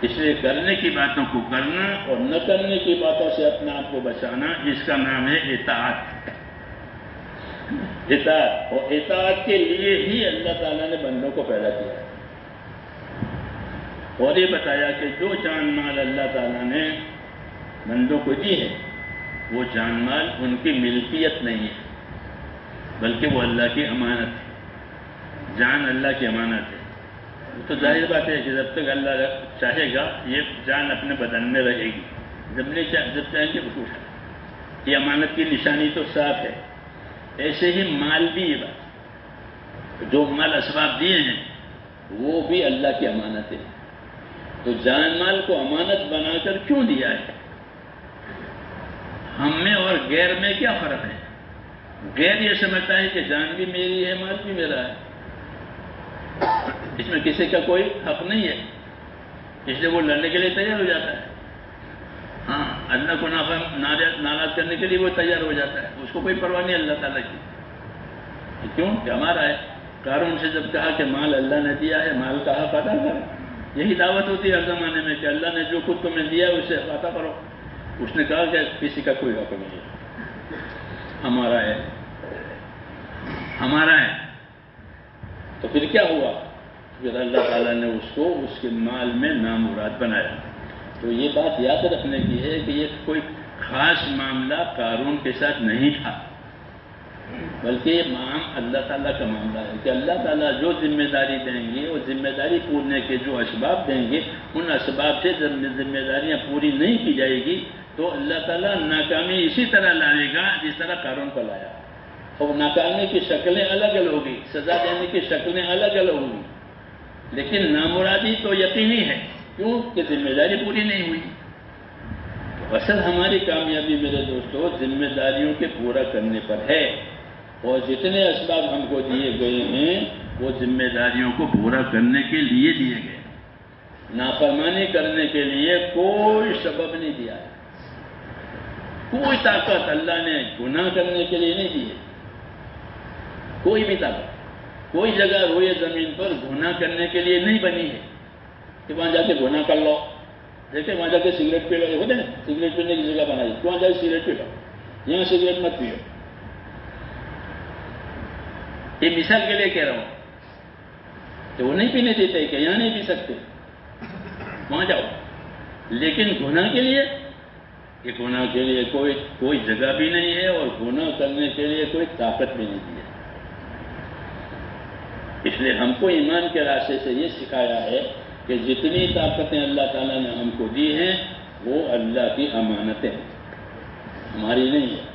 اس لیے کرنے کی باتوں کو کرنا اور نہ کرنے کی باتوں سے اپنے آپ کو بچانا، اس کا نام ہے اطاعت. اطاعت، اور اطاعت کے لیے ہی اللہ تعالیٰ نے بندوں کو پیدا کیا. اور یہ بتایا کہ جو جان مال اللہ تعالیٰ نے بندوں کو دی ہے وہ جان مال ان کی ملکیت نہیں ہے بلکہ وہ اللہ کی امانت ہے. جان اللہ کی امانت ہے. تو ظاہر بات ہے کہ جب تک اللہ چاہے گا یہ جان اپنے بدن میں رہے گی. جب چاہیں گے اس کو یہ امانت کی نشانی تو صاف ہے. ایسے ہی مال بھی یہ بات، جو مال اسباب دیے ہیں وہ بھی اللہ کی امانت ہے. تو جان مال کو امانت بنا کر کیوں دیا ہے؟ ہم میں اور غیر میں کیا فرق ہے؟ غیر یہ سمجھتا ہے کہ جان بھی میری ہے، مال بھی میرا ہے، اس میں کسی کا کوئی حق نہیں ہے، اس لیے وہ لڑنے کے لیے تیار ہو جاتا ہے. ہاں، اللہ کو ناراض کرنے کے لیے وہ تیار ہو جاتا ہے. اس کو کوئی پرواہ نہیں اللہ تعالیٰ کی. کیوں کہ ہمارا ہے. قارون سے جب کہا کہ مال اللہ نے دیا ہے، مال کا حق ادا کرو. یہی دعوت ہوتی ہے ہر زمانے میں کہ اللہ نے جو خود تمہیں دیا ہے اسے عطا کرو. اس نے کہا کہ کسی کا کوئی حق نہیں ہے، ہمارا ہے، ہمارا ہے. تو پھر کیا ہوا؟ پھر اللہ تعالیٰ نے اس کو اس کے مال میں نامراد بنایا. تو یہ بات یاد رکھنے کی ہے کہ یہ کوئی خاص معاملہ قارون کے ساتھ نہیں تھا، بلکہ یہ اللہ تعالیٰ کا معاملہ ہے کہ اللہ تعالیٰ جو ذمہ داری دیں گے وہ ذمہ داری پورنے کے جو اسباب دیں گے، ان اسباب سے ذمہ داریاں پوری نہیں کی جائے گی تو اللہ تعالیٰ ناکامی اسی طرح لائے گا جس طرح قارون کو لایا. اور ناکامی کی شکلیں الگ الگ ہوگی، سزا دینے کی شکلیں الگ الگ ہوں گی، لیکن نامرادی تو یقینی ہے. کیوں کہ ذمہ داری پوری نہیں ہوئی. اصل ہماری کامیابی میرے دوستو ذمہ داریوں کے پورا کرنے پر ہے. اور جتنے اسباب ہم کو دیے گئے ہیں وہ ذمہ داریوں کو پورا کرنے کے لیے دیے گئے. نافرمانی کرنے کے لیے کوئی سبب نہیں دیا ہے. کوئی طاقت اللہ نے گناہ کرنے کے لیے نہیں دی ہے. کوئی بھی طاقت، کوئی جگہ روئے زمین پر گناہ کرنے کے لیے نہیں بنی ہے کہ وہاں جا کے گناہ کر لو. دیکھیں وہاں جا کے سگریٹ پی لو، ہوتے نا سگریٹ پینے کی جگہ بنائی، وہاں جا کے سگریٹ پی لو، یہاں سگریٹ مت پیو. یہ مثال کے لیے کہہ رہا ہوں کہ وہ نہیں پینے دیتے کہ یہاں نہیں پی سکتے، وہاں جاؤ. لیکن گناہ کے لیے، یہ گناہ کے لیے کوئی جگہ بھی نہیں ہے اور گناہ کرنے کے لیے کوئی طاقت بھی نہیں دی ہے. اس لیے ہم کو ایمان کے راستے سے یہ سکھایا ہے کہ جتنی طاقتیں اللہ تعالیٰ نے ہم کو دی ہیں وہ اللہ کی امانتیں ہیں، ہماری نہیں ہے.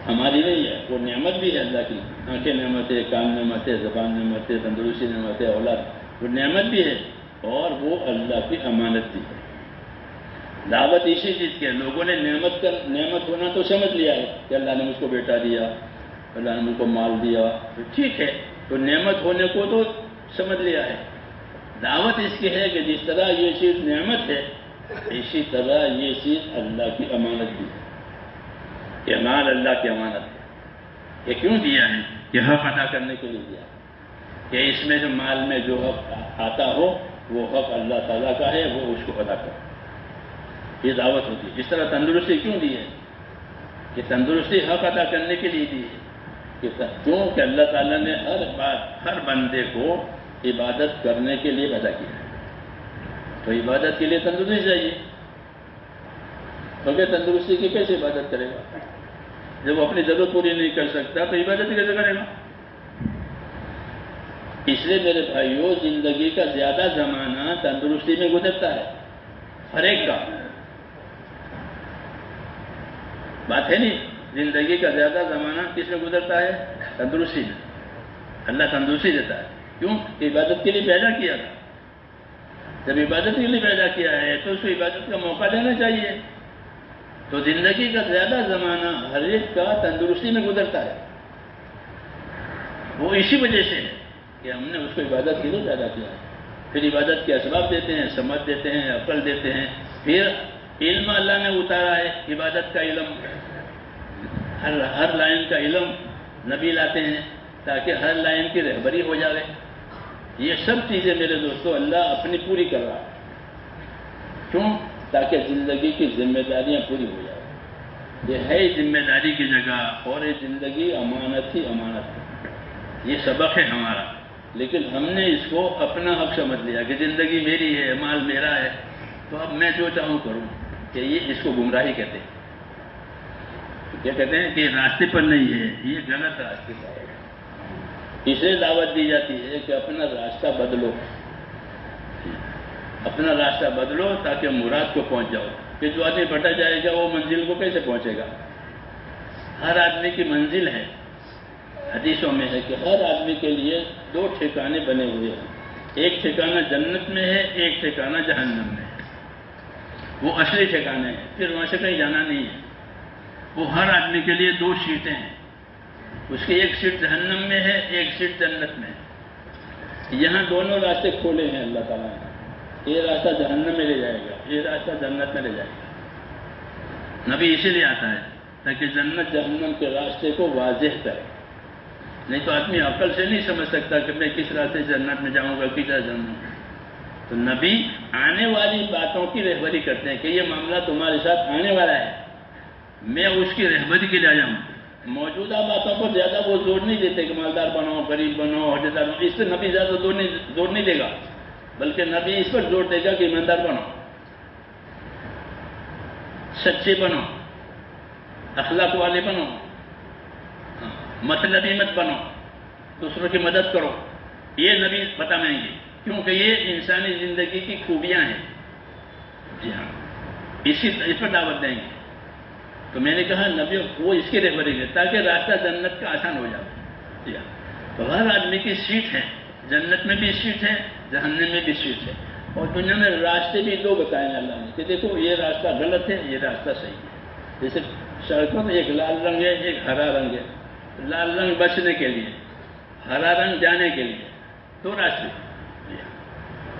ہماری نہیں ہے، وہ نعمت بھی ہے اللہ کی. آنکھیں نعمت ہے، کان نعمت ہے، زبان نعمت ہے، تندرستی نعمت ہے، اولاد وہ نعمت بھی ہے اور وہ اللہ کی امانت بھی ہے. دعوت اسی چیز کی ہے. لوگوں نے نعمت ہونا تو سمجھ لیا ہے کہ اللہ نے مجھ کو بیٹا دیا، اللہ نے مجھ کو مال دیا، تو ٹھیک ہے، تو نعمت ہونے کو تو سمجھ لیا ہے. دعوت اس کی ہے کہ جس طرح یہ چیز نعمت ہے اسی طرح یہ چیز اللہ کی امانت بھی ہے. یہ مال اللہ کی امانت ہے. یہ کیوں دیا ہے؟ کہ حق ادا کرنے کے لیے دیا کہ اس میں جو مال میں جو حق آتا ہو وہ حق اللہ تعالیٰ کا ہے، وہ اس کو ادا کرو. یہ دعوت ہوتی ہے. جس طرح تندرستی کیوں دی ہے؟ کہ تندرستی حق ادا کرنے کے لیے دی ہے. کیوں کہ اللہ تعالیٰ نے ہر بندے کو عبادت کرنے کے لیے پیدا کیا ہے. تو عبادت کے لیے تندرستی چاہیے. کیونکہ تندرستی کی کیسے عبادت کرے گا؟ جب وہ اپنی ضرورت پوری نہیں کر سکتا تو عبادت کیسے کرے گا؟ اس لیے میرے بھائیوں، زندگی کا زیادہ زمانہ تندرستی میں گزرتا ہے. ہر ایک کا بات ہے نہیں. زندگی کا زیادہ زمانہ کس میں گزرتا ہے؟ تندرستی میں. اللہ تندرستی دیتا ہے. کیوں؟ کہ عبادت کے لیے پیدا کیا تھا. جب عبادت کے لیے پیدا کیا ہے تو اس کو عبادت کا موقع دینا چاہیے. تو زندگی کا زیادہ زمانہ ہر ایک کا تندرستی میں گزرتا ہے. وہ اسی وجہ سے ہے کہ ہم نے اس کو عبادت کے لیے پیدا کیا ہے. پھر عبادت کے اسباب دیتے ہیں، سمجھ دیتے ہیں، عقل دیتے ہیں. پھر علم اللہ نے اتارا ہے، عبادت کا علم، ہر لائن کا علم نبی لاتے ہیں تاکہ ہر لائن کی رہبری ہو جائے. یہ سب چیزیں میرے دوستو اللہ اپنی پوری کر رہا ہے. کیوں؟ تاکہ زندگی کی ذمہ داریاں پوری ہو جائیں. یہ ہے ذمہ داری کی جگہ، اور یہ زندگی امانت ہی امانت ہے. یہ سبق ہے ہمارا. لیکن ہم نے اس کو اپنا حق سمجھ لیا کہ زندگی میری ہے، مال میرا ہے، تو اب میں جو چاہوں کروں. کہ یہ اس کو گمراہی کہتے ہیں. کیا کہتے ہیں کہ راستے پر نہیں ہے، یہ غلط راستے پر ہے. اسے دعوت دی جاتی ہے کہ اپنا راستہ بدلو، اپنا راستہ بدلو تاکہ مراد کو پہنچ جاؤ. کہ جو آدمی بٹا جائے گا وہ منزل کو کیسے پہنچے گا؟ ہر آدمی کی منزل ہے. حدیثوں میں ہے کہ ہر آدمی کے لیے 2 ٹھکانے بنے ہوئے ہیں. ایک ٹھکانہ جنت میں ہے، ایک ٹھکانہ جہنم میں ہے. وہ اصلی ٹھکانے ہیں، پھر وہاں سے کہیں جانا نہیں ہے. وہ ہر آدمی کے لیے 2 سیٹیں ہیں. اس کی ایک سیٹ جہنم میں ہے، ایک سیٹ جنت میں ہے. یہاں دونوں راستے کھولے ہیں اللہ تعالیٰ نے. یہ راستہ جہنم میں لے جائے گا، یہ راستہ جنت میں لے جائے گا. نبی اسی لیے آتا ہے تاکہ جنت جہنم کے راستے کو واضح کرے. نہیں تو آدمی عقل سے نہیں سمجھ سکتا کہ میں کس راستے جنت میں جاؤں گا، کس راستے جنت میں. تو نبی آنے والی باتوں کی رہبری کرتے ہیں کہ یہ معاملہ تمہارے ساتھ آنے والا ہے، میں اس کی رہبری کے لیے آیا ہوں. موجودہ باتوں پر زیادہ وہ زور نہیں دیتے کہ مالدار بنو، غریب بنو، عہدیدار بنو. اس سے نبی زیادہ زور نہیں دے گا، بلکہ نبی اس پر زور دے گا کہ ایماندار بنو، سچے بنو، اخلاق والے بنو، مطلبی مت بنو، دوسروں کی مدد کرو. یہ نبی بتائیں گے کیونکہ یہ انسانی زندگی کی خوبیاں ہیں. جی ہاں، اس پر دعوت دیں گے. تو میں نے کہا نبی وہ اس کی رہبری ہے تاکہ راستہ جنت کا آسان ہو جائے. جی ہاں، تو ہر آدمی کی سیٹ ہے. جنت میں بھی سیٹ ہے، جہنم میں بھی سیٹ ہے. اور دنیا میں راستے بھی 2 بتائے ہیں اللہ نے کہ دیکھو یہ راستہ غلط ہے، یہ راستہ صحیح ہے. جیسے سڑکوں میں ایک لال رنگ ہے، ایک ہرا رنگ ہے. لال رنگ بچنے کے لیے، ہرا رنگ جانے کے لیے. 2 راستے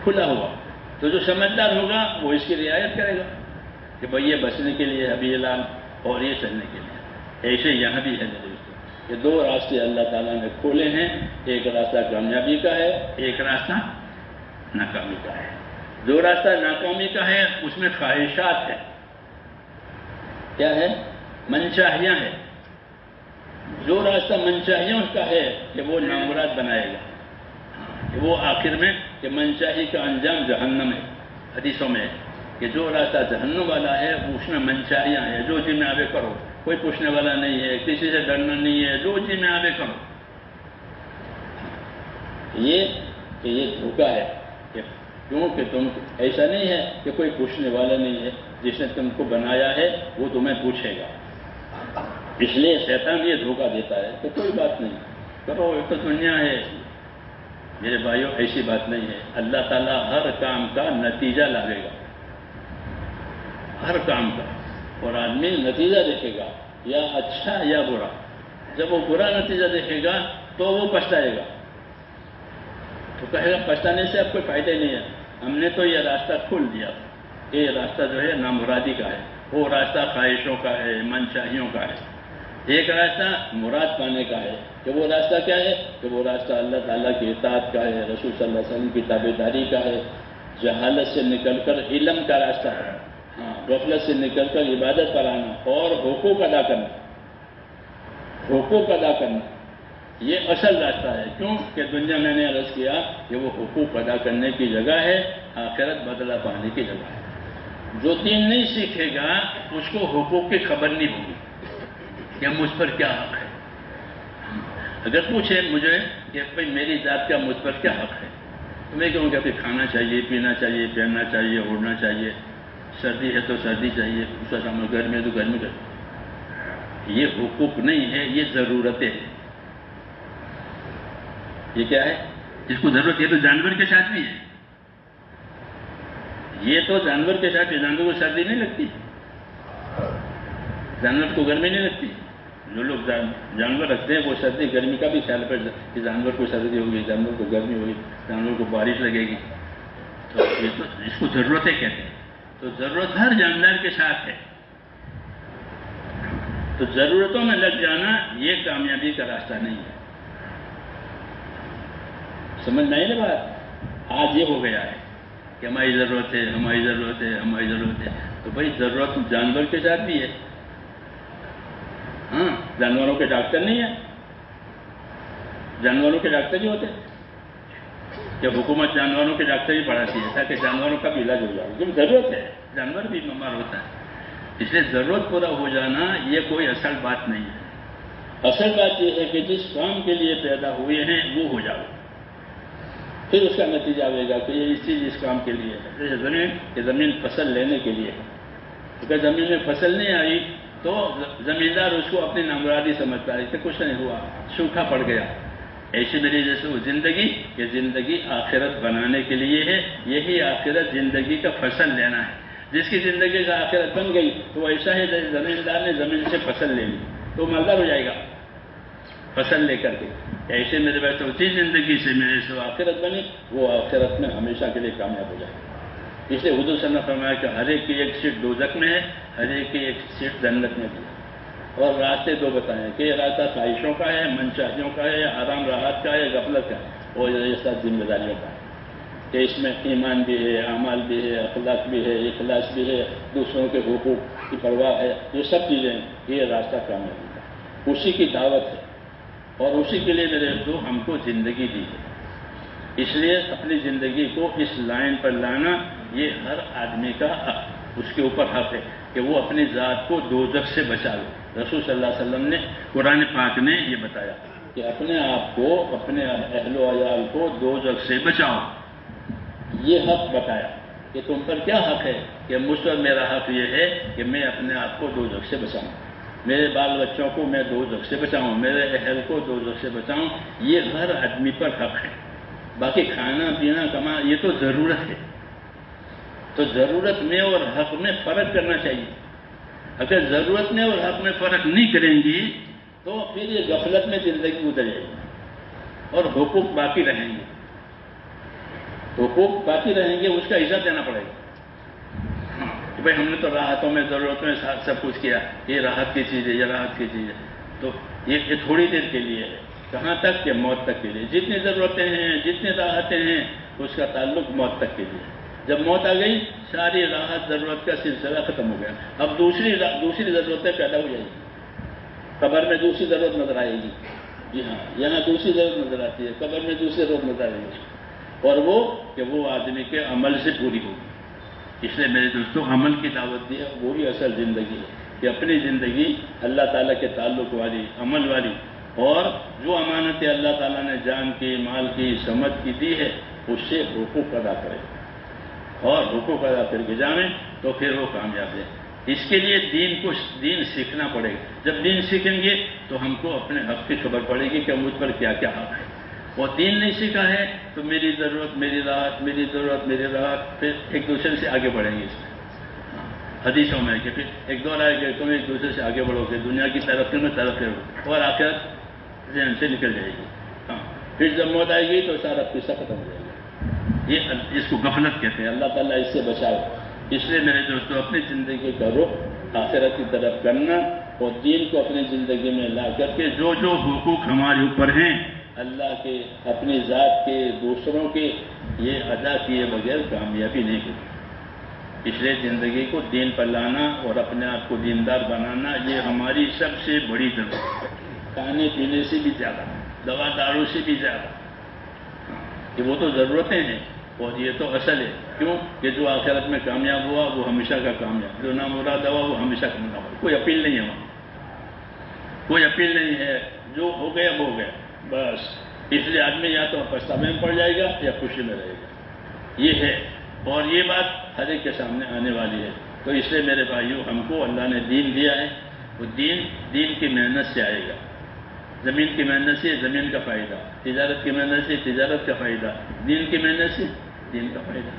کھلا ہوا. تو جو سمجھدار ہوگا وہ اس کی رعایت کرے گا کہ بھئی یہ بچنے کے لیے ابھی یہ لال اور یہ چلنے کے لیے. ایسے یہاں بھی ہے میرے دوستوں، یہ 2 راستے اللہ تعالیٰ نے کھولے ہیں. ایک راستہ کامیابی کا ہے، ایک راستہ ناکامی کا ہے. جو راستہ ناکامی کا ہے اس میں خواہشات ہے. کیا ہے؟ منشاہیاں ہے. جو راستہ منشاہیوں کا ہے کہ وہ نامراد بنائے گا. کہ وہ آخر میں کہ منشاہی کا انجام جہنم ہے. حدیثوں میں ہے کہ جو راستہ جہنم والا ہے اس میں منشاہیاں ہیں. جو جی میں آگے کرو، کوئی پوچھنے والا نہیں ہے، کسی سے ڈرنا نہیں ہے، جو جی میں آگے کرو. یہ دھوکہ ہے. کیونکہ تم ایسا نہیں ہے کہ کوئی پوچھنے والا نہیں ہے. جس نے تم کو بنایا ہے وہ تمہیں پوچھے گا. اس لیے شیطان یہ دھوکہ دیتا ہے کہ کوئی بات نہیں کرو، یہ تو دنیا ہے. میرے بھائیوں ایسی بات نہیں ہے. اللہ تعالیٰ ہر کام کا نتیجہ لاوے گا، ہر کام کا. اور آدمی نتیجہ دیکھے گا یا اچھا یا برا. جب وہ برا نتیجہ دیکھے گا تو وہ پچھتائے گا. تو کہے گا پچھتانے سے اب کوئی فائدہ ہی نہیں ہے، ہم نے تو یہ راستہ کھول دیا، یہ راستہ جو ہے نامرادی کا ہے، وہ راستہ خواہشوں کا ہے، منشاہیوں کا ہے۔ ایک راستہ مراد پانے کا ہے، کہ وہ راستہ کیا ہے؟ کہ وہ راستہ اللہ تعالیٰ کی اطاعت کا ہے، رسول صلی اللہ علیہ وسلم کی تابعداری کا ہے، جہالت سے نکل کر علم کا راستہ ہے، ہاں غفلت سے نکل کر عبادت پر آنا اور حقوق ادا کرنا، حقوق ادا کرنا، یہ اصل راستہ ہے۔ کیوں کہ دنیا میں نے عرض کیا کہ وہ حقوق ادا کرنے کی جگہ ہے، آخرت بدلہ پانے کی جگہ ہے۔ جو دین نہیں سیکھے گا اس کو حقوق کی خبر نہیں ہوگی کہ مجھ پر کیا حق ہے۔ اگر پوچھے مجھے کہ بھائی میری ذات کا مجھ پر کیا حق ہے، تو میں کہوں گا کہ کھانا چاہیے، پینا چاہیے، پہننا چاہیے، اڑنا چاہیے، سردی ہے تو سردی چاہیے، دوسرا سامان گرمی ہے تو گرمی چاہیے۔ یہ حقوق نہیں ہے، یہ ضرورتیں ہیں۔ یہ کیا ہے؟ جس کو ضرورت ہے تو جانور کے ساتھ بھی ہے، یہ تو جانور کے ساتھ، جانور کو سردی نہیں لگتی، جانور کو گرمی نہیں لگتی۔ جو لوگ جانور رکھتے ہیں وہ سردی گرمی کا بھی خیال کرتے کہ جانور کو سردی ہوگی، جانور کو گرمی ہوگی، جانور کو بارش لگے گی، تو یہ تو اس کو ضرورتیں کہتے ہیں۔ تو ضرورت ہر جاندار کے ساتھ ہے، تو ضرورتوں میں لگ جانا یہ کامیابی کا راستہ نہیں ہے۔ سمجھ نہیں نا بات؟ آج یہ ہو گیا ہے کہ ہماری ضرورت ہے، ہماری ضرورت ہے، ہماری ضرورت ہے، تو بھائی ضرورت جانور کے ساتھ بھی ہے۔ ہاں، جانوروں کے ڈاکٹر نہیں ہیں، جانوروں کے ڈاکٹر ہی ہوتے کہ حکومت جانوروں کے ڈاکٹر ہی پڑھاتی ہے تاکہ جانوروں کا بھی علاج ہو جائے، کیونکہ ضرورت ہے، جانور بھی بیمار ہوتا ہے۔ اس لیے ضرورت پورا ہو جانا یہ کوئی اصل بات نہیں ہے۔ اصل بات یہ ہے کہ جس کام کے لیے پیدا ہوئے ہیں وہ ہو جاؤ، پھر اس کا نتیجہ آئے گا کہ یہ اس چیز اس کام کے لیے ہے۔ جیسے زمین فصل لینے کے لیے ہے، اگر زمین میں فصل نہیں آئی تو زمیندار اس کو اپنی نامرادی سمجھتا ہے کہ کچھ نہیں ہوا، سوکھا پڑ گیا۔ ایسی میری جیسے وہ زندگی، یہ زندگی آخرت بنانے کے لیے ہے، یہی آخرت زندگی کا فصل لینا ہے۔ جس کی زندگی کا آخرت بن گئی تو ایسا ہے زمیندار نے زمین سے فصل لے لی تو مالدار ہو جائے گا فصل لے کر کے۔ ایسے میرے بھائی چوتھی زندگی سے میرے سے آخرت بنی، وہ آخرت میں ہمیشہ کے لیے کامیاب ہو جائے گا۔ اس لیے حضور صلی اللہ علیہ وسلم نے فرمایا کہ ہر ایک کی ایک سیٹ دوزخ میں ہے، ہر ایک کی ایک سیٹ جنت میں بھی ہے۔ اور راستے دو بتائیں کہ یہ راستہ خواہشوں کا ہے، منشاہیوں کا ہے، آرام راحت کا ہے، غفلت کا ہے، اور یہ سب ذمہ داریوں کا ہے کہ اس میں ایمان بھی ہے، اعمال بھی ہے، اخلاق بھی ہے، اخلاص بھی ہے، دوسروں کے حقوق کی پرواہ ہے، یہ سب چیزیں یہ راستہ کامیابی کا، اسی کی دعوت ہے اور اسی کے لیے میرے دو ہم کو زندگی دی ہے۔ اس لیے اپنی زندگی کو اس لائن پر لانا یہ ہر آدمی کا اس کے اوپر حق ہے کہ وہ اپنی ذات کو دوزخ سے بچا لے۔ رسول صلی اللہ علیہ وسلم نے قرآن پاک نے یہ بتایا کہ اپنے آپ کو، اپنے اہل و عیال کو دوزخ سے بچاؤ، یہ حق بتایا کہ تم پر کیا حق ہے، کہ مجھ پر میرا حق یہ ہے کہ میں اپنے آپ کو دوزخ سے بچاؤں، میرے بال بچوں کو میں دوزخ سے بچاؤں، میرے اہل کو دوزخ سے بچاؤں، یہ ہر آدمی پر حق ہے۔ باقی کھانا پینا کمانا یہ تو ضرورت ہے، تو ضرورت میں اور حق میں فرق کرنا چاہیے۔ اگر ضرورت میں اور حق میں فرق نہیں کریں گی تو پھر یہ غفلت میں زندگی گزر جائے گی اور حقوق باقی رہیں گے، حقوق باقی رہیں گے، اس کا حساب دینا پڑے گا کہ بھائی ہم نے تو راحتوں میں ضرورتوں میں سب کچھ کیا، یہ راحت کی چیز ہے، یہ راحت کی چیز ہے، تو یہ تھوڑی دیر کے لیے ہے، کہاں تک کہ موت تک کے لیے۔ جتنی ضرورتیں ہیں، جتنی راحتیں ہیں، اس کا تعلق موت تک کے لیے۔ جب موت آ گئی ساری راحت ضرورت کا سلسلہ ختم ہو گیا، اب دوسری ضرورتیں پیدا ہو جائیں گی، قبر میں دوسری ضرورت نظر آئے گی، جی ہاں یہاں دوسری ضرورت نظر آتی ہے، قبر میں دوسری ضرورت نظر آئے گی، اور وہ کہ وہ آدمی کے عمل سے پوری ہوگی۔ اس لیے میرے دوستوں عمل کی دعوت دی ہے، وہی اصل زندگی ہے کہ اپنی زندگی اللہ تعالیٰ کے تعلق والی، عمل والی، اور جو امانتیں اللہ تعالیٰ نے جان کی، مال کی، سمجھ کی دی ہے اس سے حقوق ادا کرے اور حقوق ادا کر کے جانے تو پھر وہ کامیاب ہے۔ اس کے لیے دین سیکھنا پڑے گا۔ جب دین سیکھیں گے تو ہم کو اپنے حق کی خبر پڑے گی کہ مجھ پر کیا کیا حق ہے، اور دین نہیں سیکھا ہے تو میری ضرورت میری راحت، میری ضرورت میری راحت، پھر ایک دوسرے سے آگے بڑھیں گے۔ اس میں حدیثوں میں کہ پھر ایک دور آئے کہ تم ایک دوسرے سے آگے بڑھو گے، دنیا کی ترقی میں ترقی ہو اور آخرت ذہن سے نکل جائے گی۔ ہاں، پھر جب موت آئے گی تو سارا قصہ ختم ہو جائے گا. یہ اس کو غفلت کہتے ہیں. اللہ تعالیٰ اس سے بچاؤ. اس لیے میرے دوستوں اپنی زندگی کا رخ آخرت کی طرف کرنا اور دین کو اپنی زندگی میں لا کر کے جو جو حقوق ہمارے اوپر ہیں اللہ کے، اپنی ذات کے، دوسروں کے، یہ ادا کیے بغیر کامیابی نہیں ہوگی. اس لیے زندگی کو دین پر لانا اور اپنے آپ کو دیندار بنانا یہ ہماری سب سے بڑی ضرورت ہے. کھانے پینے سے بھی زیادہ، دوا دارو سے بھی زیادہ. کہ وہ تو ضرورتیں ہیں اور یہ تو اصل ہے. کیوں کہ جو آخرت میں کامیاب ہوا وہ ہمیشہ کا کامیاب، جو نامراد ہوا وہ ہمیشہ کا نامراد. کوئی اپیل نہیں ہے وہاں، کوئی اپیل نہیں ہے. جو ہو گیا وہ ہو گیا بس. اس لیے آدمی یا تو پچھتاوے میں پڑ جائے گا یا خوشی میں رہے گا. یہ ہے اور یہ بات ہر ایک کے سامنے آنے والی ہے. تو اس لیے میرے بھائیوں ہم کو اللہ نے دین دیا ہے، وہ دین کی محنت سے آئے گا. زمین کی محنت سے زمین کا فائدہ، تجارت کی محنت سے تجارت کا فائدہ، دین کی محنت سے دین کا فائدہ.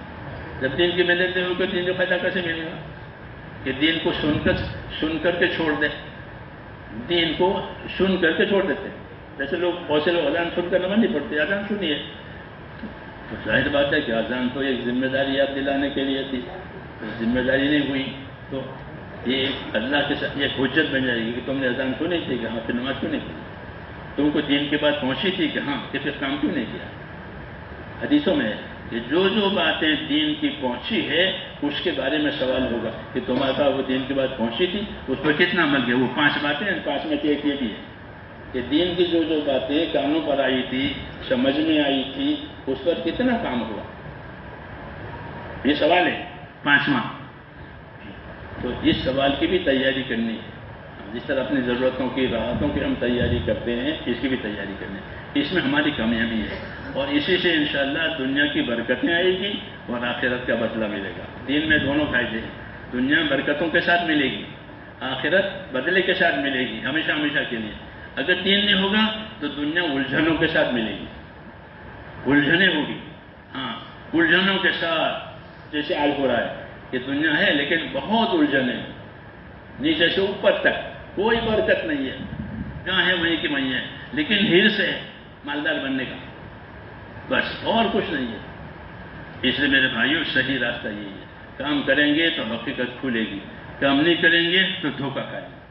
جب دین کی محنت نہیں ہوگی دین کا فائدہ کیسے ملے گا؟ کہ دین کو سن کر کے چھوڑ دیں. دین کو سن کر کے چھوڑ دیتے ہیں. جیسے لوگ بہت سے لوگ اذان سن کر نماز نہیں پڑھتے. اذان سنیے تو ظاہر بات ہے کہ اذان تو ایک ذمہ داری یاد دلانے کے لیے تھی، ذمہ داری نہیں ہوئی تو یہ اللہ کے ساتھ ایک حجت بن جائے گی کہ تم نے اذان سنی تھی کہ ہاں پھر نماز کیوں نہیں پڑھی؟ تم کو دین کی بات پہنچی تھی کہ ہاں کہ پھر کام کیوں نہیں کیا؟ حدیثوں میں ہے کہ جو جو باتیں دین کی پہنچی ہے اس کے بارے میں سوال ہوگا کہ تمہارے پاس وہ دین کی بات پہنچی تھی اس پر کتنا عمل کیا. وہ 5 باتیں ہیں، 5 میں سے ایک یہ بھی ہے کہ دین کی جو جو باتیں کانوں پر آئی تھی، سمجھ میں آئی تھی، اس پر کتنا کام ہوا. یہ سوال ہے 5واں. تو اس سوال کی بھی تیاری کرنی ہے. جس طرح اپنی ضرورتوں کی، راحتوں کی ہم تیاری کرتے ہیں اس کی بھی تیاری کرنی ہے. اس میں ہماری کامیابی ہے اور اسی سے انشاءاللہ دنیا کی برکتیں آئے گی اور آخرت کا بدلہ ملے گا. دین میں دونوں فائدے ہیں. دنیا برکتوں کے ساتھ ملے گی، آخرت بدلے کے ساتھ ملے گی ہمیشہ ہمیشہ کے لیے. اگر دین نہیں ہوگا تو دنیا الجھنوں کے ساتھ ملے گی، الجھنیں ہوگی. ہاں الجھنوں کے ساتھ جیسے آج ہو رہا ہے کہ دنیا ہے لیکن بہت الجھنیں، نیچے سے اوپر تک کوئی برکت نہیں ہے. جہاں ہے وہیں کی وہیں ہے، لیکن حرص ہے مالدار بننے کا بس، اور کچھ نہیں ہے. اس لیے میرے بھائیوں صحیح راستہ یہی ہے. کام کریں گے تو حقیقت کھلے گی، کام نہیں کریں گے تو دھوکہ کھائیں گے.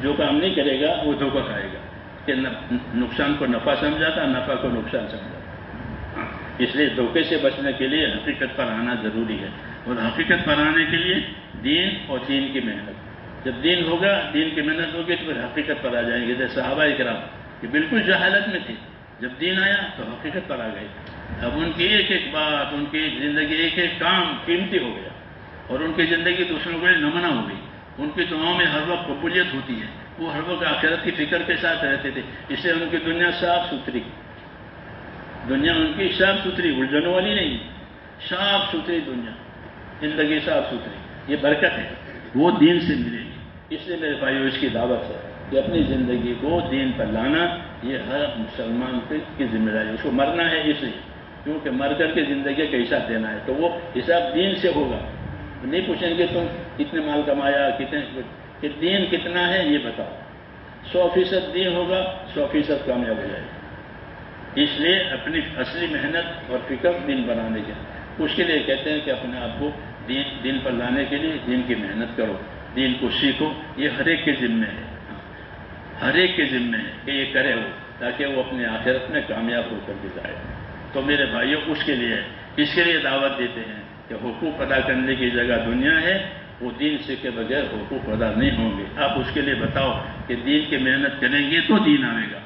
جو کام نہیں کرے گا وہ دھوکہ کھائے گا کہ نقصان کو نفع سمجھا تھا، نفع کو نقصان سمجھا تھا. اس لیے دھوکے سے بچنے کے لیے حقیقت پر آنا ضروری ہے. اور حقیقت پر آنے کے لیے دین اور دین کی محنت. جب دین ہوگا، دین کی محنت ہوگی تو پھر حقیقت پر آ جائیں گے. جیسے صحابہ کرام کہ بالکل جہالت میں تھے، جب دین آیا تو حقیقت پر آ گئے. اب ان کی ایک ایک بات، ان کی زندگی، ایک ایک کام قیمتی ہو گیا اور ان کی زندگی دوسروں کے لیے نمونہ ہو گئی. ان کی دعاؤں میں ہر وقت قبولیت ہوتی ہے. وہ ہر وقت آخرت کی فکر کے ساتھ رہتے تھے. اس لیے ان کی دنیا صاف ستھری، دنیا ان کی صاف ستھری، الجھنوں والی نہیں، صاف ستھری دنیا، زندگی صاف ستھری. یہ برکت ہے، وہ دین سے ملے گی. اس لیے میرے بھائیو اس کی دعوت ہے کہ اپنی زندگی کو دین پر لانا یہ ہر مسلمان کی ذمہ داری ہے. اس کو مرنا ہے اس لیے کیونکہ مر کر کے زندگی کا حساب دینا ہے. تو وہ حساب دین سے ہوگا. نہیں پوچھیں گے تم کتنے مال کمایا، کتنے، کہ دین کتنا ہے یہ بتاؤ. 100% دین ہوگا 100% کامیاب ہو جائے گا. اس لیے اپنی اصلی محنت اور فکر دین بنانے کے، اس کے لیے کہتے ہیں کہ اپنے آپ کو دین پر لانے کے لیے دین کی محنت کرو، دین کو سیکھو. یہ ہر ایک کے ذمہ ہے، ہر ایک کے ذمہ ہے کہ یہ کرے وہ، تاکہ وہ اپنے آخرت میں کامیاب ہو کر کے جائے. تو میرے بھائیوں اس کے لیے، اس کے لیے دعوت دیتے ہیں کہ حقوق ادا کرنے کی جگہ دنیا ہے، وہ دین سیکھے بغیر حقوق ادا نہیں ہوں گے. آپ اس کے لیے بتاؤ کہ دین کی محنت کریں گے تو دین آئے گا.